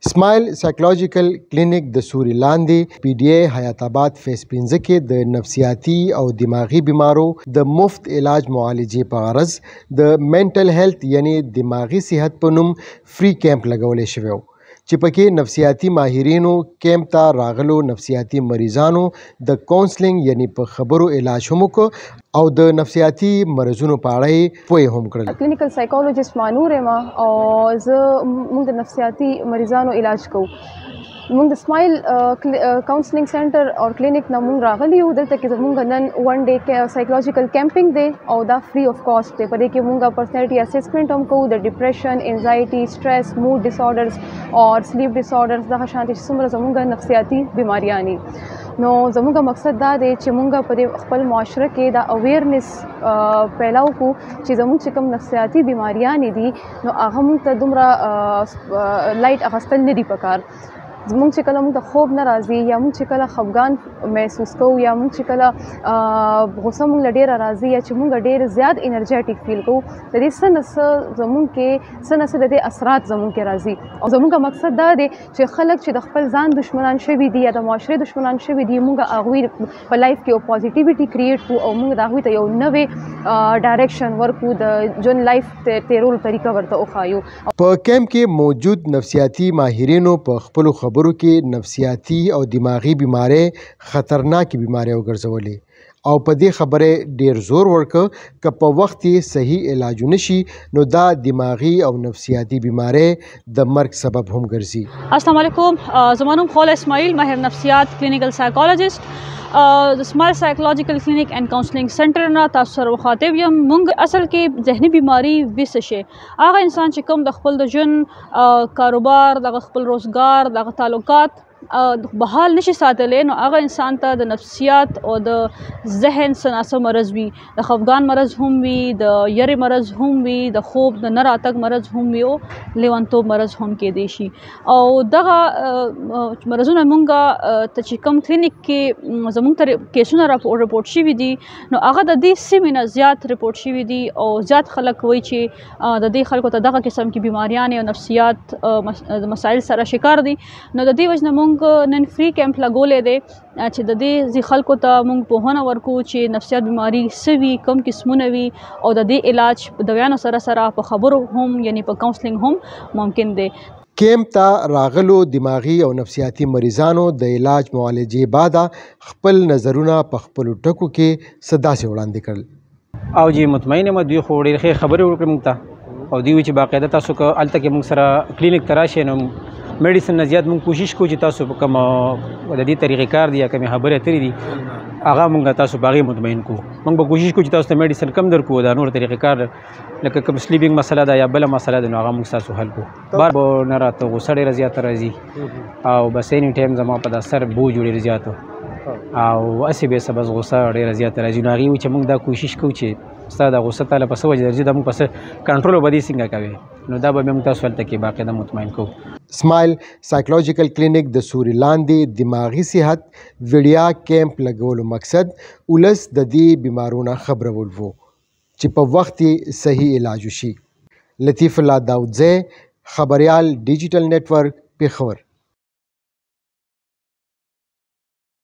اسماعیل سایکولوژیکل کلینک د سوري لاندې پی ډی ای حیات آباد فیس 15 کې د نفسیاتي او دماغي بیمارو د مفت علاج معالجې په غرض د منټل هیلث یعنی دماغي صحت په نوم فری کیمپ لګولی شوی و چې پکې نفسیاتي ماهرینو کیمپ ته راغلو نفسیاتي مریضانو د کونسلینګ یعنی په خبرو علاج هم وکړ او د نفسیاتي مرضونو په اړه یې پوهه هم کړل. کلینیکل سایکولوژیست مانور یم او موږ د نفسیاتي مریضانو علاج کوو. موږ د اسماعیل کاونسلینګ سنټر او کلینیک نه موږ راغلي یو. دلته کې زموږ نن ون ډے سایکولوژیکل کیمپینګ دی او دا فری اف کاسټ دی. په دې کې موږ پرسنالټي اسسمنټ هم کوو د ډپریشن، انزایټي، سټرس، موډ ډیسارډرز او سلیپ ډیسارډرز دغه شانتي چې څومره زموږ نفسیاتي بیماریان نو زموږ مقصد دا دی چې موږ په خپل معاشره کې دا اویرنس پیلاو کو چې زموږ چې کوم نفسیاتي بیماریان دي نو هغه موږ ته دومره لایټ اخیستل نه دي پکار. زموږ چې کله موږ ته خوب نه راځي یا موږ چې کله خفګان محسوس کوو یا موږ چې کله غوسه موږ له ډېره راځي یا چې موږ ډېر زیات انرژیټیک فیل کوو د دې څه نه څه زموږ کې څه نه څه د دې اثرات زموږ کې راځي. او زموږ مقصد دا دی چې خلک چې د خپل ځان دشمنان شوي دي یا د معاشرې دشمنان شوي دي موږ هغوی په لایف کې یو پازیټیویټي کریټ کړو او موږ د هغوی ته یو نوې ډایرکشن ورکړو د ژوند لایف تیرولو طریقه ورته وښایو. په کیمپ کې موجود نفسیاتي ماهرینو په خپلو خبرو کې نفسیاتي او دماغي بیماری خطرناکې بیماری وګرځولې او په دې خبره ډیر زور ورکړ که په وخت یې صحیح علاج نشي نو دا دماغي او نفسیاتي بیماری د مرګ سبب هم ګرځي. السلام علیکم، زما نوم خوله اسماعیل، ماهر نفسیات، کلینیکل سایکولوژیست د اسماعیل سایکولوژیکل کلینیک اینڈ کاؤنسلنگ سنټر نه تاسو سره مخاطب یم. موږ اصل کې ذهني بیماری ویسه شي هغه انسان چې کوم د خپل د ژوند کاروبار د خپل روزګار د تعلقات بحال نشي ساتلی نو هغه انسان ته د نفسیات او د ذهن څه مرض وي، د خفګان مرض هم وي، د یری مرض هم وي، د خوب د نه راتګ مرض هم وي او لیونتوب مرض هم کېدی شي. او دغه مرضونه موږ ته چې کوم کلینیک کې زموږ ته کیسونه رپورټ شوي دي نو هغه د دې سیمې نه زیات رپورټ شوي دي او زیات خلک وایي چې د دې خلکو ته دغه قسم کې بیماریان او نفسیات د مسایل سره شکار دي. نو د دې وجه نه موږ نن فری کیمپ لګولې دی چې د دې خلکو ته موږ پوهنه ورکو چې نفسیات بیماری څه وي، کوم قسمونه وي او د دې علاج په دویانو سره سره په خبرو هم یعنی په کاونسلینګ هم ممکن دی. کیمپ ته راغلو دماغي او نفسیاتي مریضانو د علاج معالجې بعد خپل نظرونه په خپلو ټکو کې څه داسې وړاندې کړل. او جی مطمئن یم دوی خو ډېرې ښې خبرې وکړې موږ ته او دوی وایي چې باقاعده تاسو که هلته کې موږ سره کلینیک ته راشئ نو میډیسن نه زیات موږ کوشش کوو چې تاسو په کوم د دې طریقې کار دي یا کومې خبرې اترې دي هغه موږ تاسو په هغې مطمئن کوو. موږ به کوشش کوو چې تاسو ته میډیسن کم درکړو، دا نور طریقې کار لکه کوم سلیپینګ مسله ده یا بله مسله ده نو هغه موږ تاسو حل کوو. بار به نه راته غوسه ډېره زیاته راځي او بس اینی ټایم زما په دا سر بوج ډېر زیات او هسې بې سبس غوسه ډېره زیاته راځي نو هغې وایي چې موږ دا کوشش کوو چې ستا د غوسه تاله په څه وجه درځي دا موږ په څه کنټرول به دې څنګه کوې نو دا به موږ تاسو هلته کې باقاعده مطمئن کوو. اسماعیل سایکولوژیکل کلینیک د سوري لاندې دماغي صحت ویډیا کیمپ لګولو مقصد ولس د دې بیمارونو خبرول وو چې په وخت یې صحیح علاج وشي. لطیف الله داودزی، خبریال ډیجیټل نیټورک، پېښور.